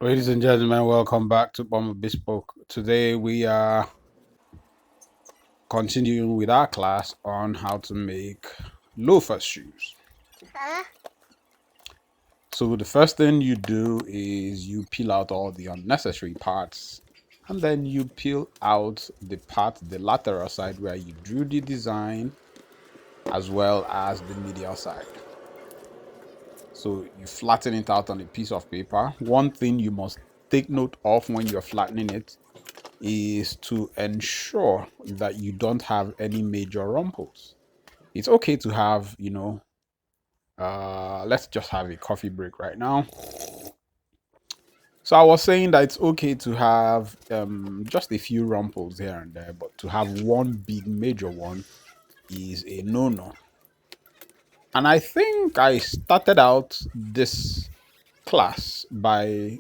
Ladies and gentlemen, welcome back to Bomber Bespoke. Today we are continuing with our class on how to make loafer shoes. So the first thing you do is you peel out all the unnecessary parts, and then you peel out the lateral side where you drew the design, as well as the medial side. So you flatten it out on a piece of paper. One thing you must take note of when you're flattening it is to ensure that you don't have any major rumples. It's okay to have, let's just have a coffee break right now. So I was saying that it's okay to have just a few rumples here and there, but to have one big major one is a no-no. And I think I started out this class by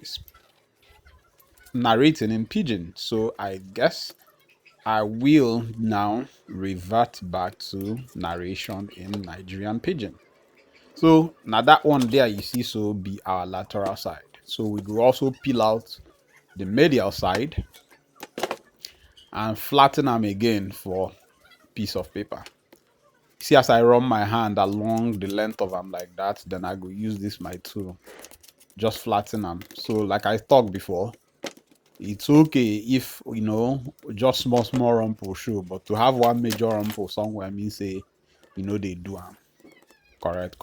narrating in pidgin. So I guess I will now revert back to narration in Nigerian pidgin. So now that one there you see so be our lateral side. So we will also peel out the medial side and flatten them again for piece of paper. See as I run my hand along the length of them like that, then I go use this my tool, just flatten them. So like I talked before, it's okay if just small rumple show, but to have one major rumple somewhere means say they do them. Correct.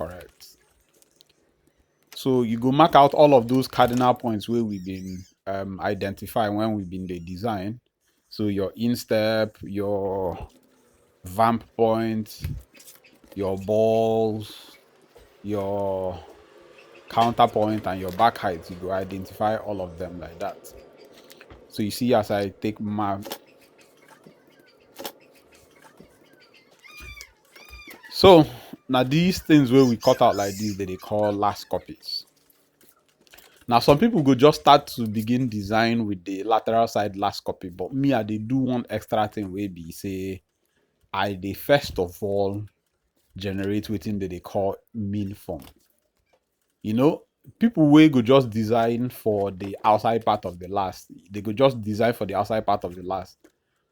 So you go mark out all of those cardinal points where we've been identifying when we've been the design. So your instep, your vamp point, your balls, your counterpoint, and your back height. You go identify all of them like that. So you see as I take my so now these things where we cut out like this, they call last copies. Now some people go just start to begin design with the lateral side last copy, but me I dey do one extra thing wey be say I dey first of all generate wetin they call mean form. People wey go just design for the outside part of the last, they go just design for the outside part of the last,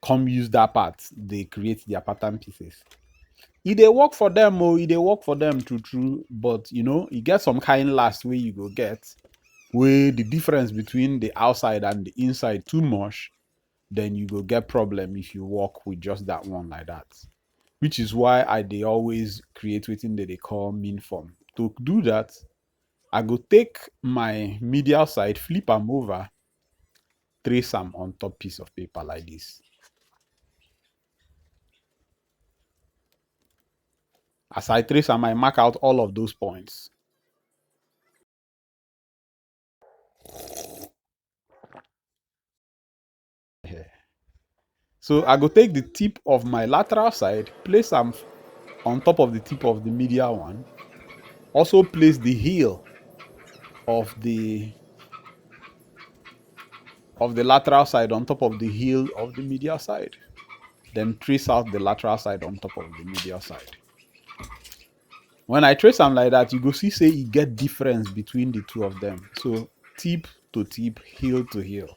come use that part, they create their pattern pieces. E dey work for them, e dey work for them true, but you get some kind last way you go get where the difference between the outside and the inside too much, then you go get problem if you work with just that one like that. Which is why they always create wetin they call mean form. To do that, I go take my medial side, flip them over, trace them on top piece of paper like this. As I trace them, I mark out all of those points. So I go take the tip of my lateral side, place them on top of the tip of the medial one. Also place the heel of the lateral side on top of the heel of the medial side. Then trace out the lateral side on top of the medial side. When I trace them like that, you go see say you get difference between the two of them. So tip to tip, heel to heel.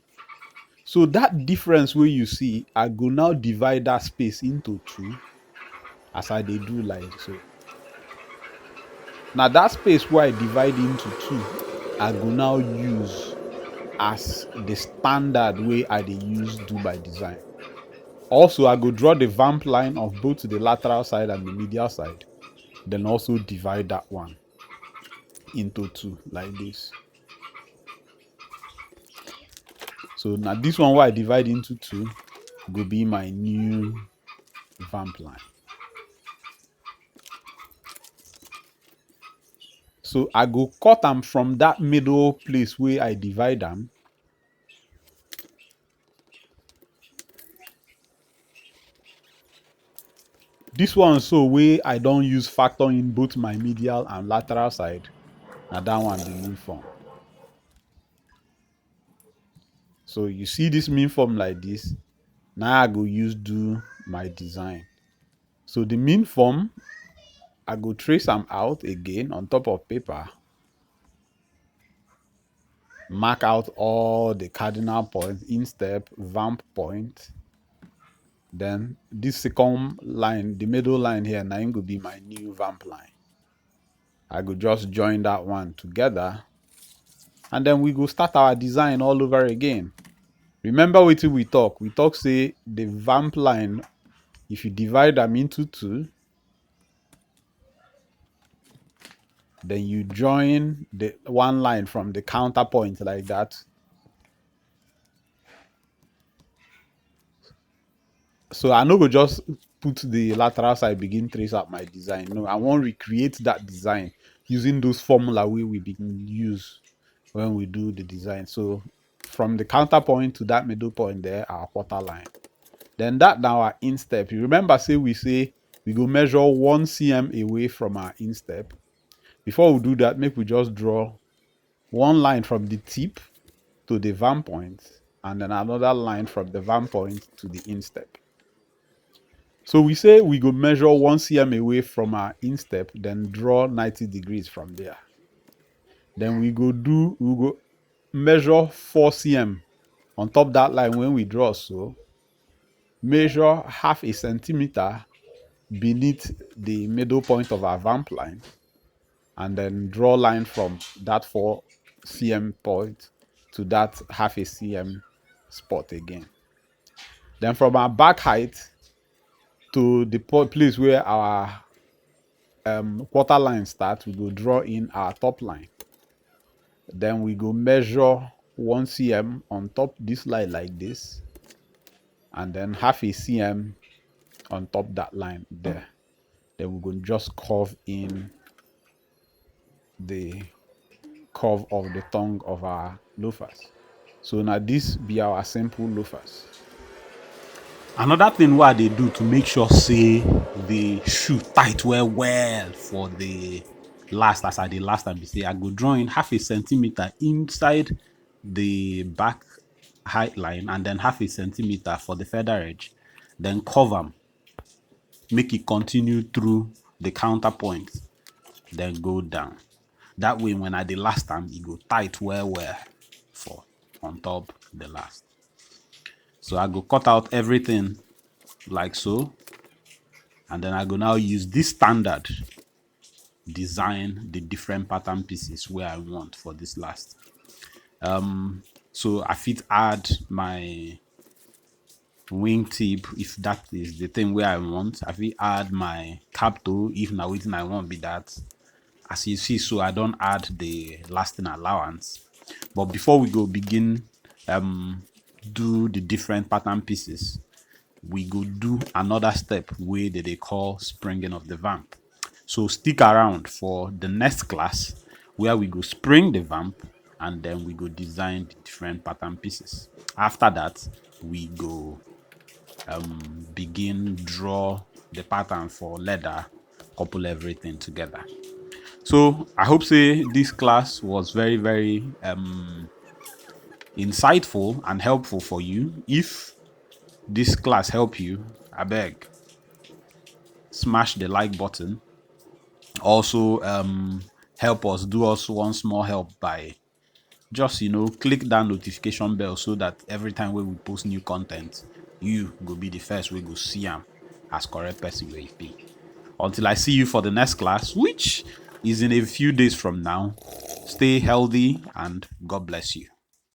So that difference where you see, I go now divide that space into two as I dey do like so. Now that space where I divide into two, I go now use as the standard way I dey use do by design. Also, I go draw the vamp line of both the lateral side and the medial side. Then also divide that one into two like this. So now this one where I divide into two go be my new vamp line. So I go cut them from that middle place where I divide them. This one so where I don't use factor in both my medial and lateral side. Now that one the mean form. So you see this mean form like this. Now I go use do my design. So the mean form, I go trace them out again on top of paper. mark out all the cardinal points, instep, vamp point. Then this second line, the middle line here, now it will be my new vamp line. I could just join that one together, and then we go start our design all over again. Remember what we talk? We talk say the vamp line, if you divide them into two, then you join the one line from the counterpoint like that. So I no go just put the lateral side begin trace out my design. No, I want recreate that design using those formula we begin use when we do the design. So from the counterpoint to that middle point there, our quarter line. Then that now our instep. You remember say we go measure 1 cm away from our instep. Before we do that, make we just draw one line from the tip to the van point, and then another line from the van point to the instep. So we say we go measure 1 cm away from our instep, then draw 90 degrees from there. Then we go measure 4 cm on top that line when we draw. So measure half a centimeter beneath the middle point of our vamp line, and then draw line from that 4 cm point to that half a cm spot again. Then from our back height to the place where our quarter line starts, we go draw in our top line. Then we go measure 1 cm on top this line like this, and then half a cm on top that line there. Then we go just curve in the curve of the tongue of our loafers. So now this be our simple loafers. Another thing what they do to make sure say the shoe tight well for the last, as I did last time, say I go draw in half a centimeter inside the back height line, and then half a centimeter for the feather edge, then curve them, make it continue through the counterpoint, then go down. That way when I did last time, it go tight well for on top the last. So I go cut out everything like so, and then I go now use this standard design the different pattern pieces where I want for this last. So I fit add my wingtip if that is the thing where I want. I fit add my cap toe if now waiting I want be that. As you see, so I don't add the lasting allowance. But before we go begin do the different pattern pieces, we go do another step where they call springing of the vamp. So stick around for the next class where we go spring the vamp, and then we go design the different pattern pieces. After that, we go begin draw the pattern for leather, couple everything together. So I hope say this class was very insightful and helpful for you. If this class help you, I beg, smash the like button. Also help us, do us one small help by just click that notification bell, so that every time when we post new content, you go be the first we go see them as correct person where you be. Until I see you for the next class, which is in a few days from now, stay healthy and God bless you.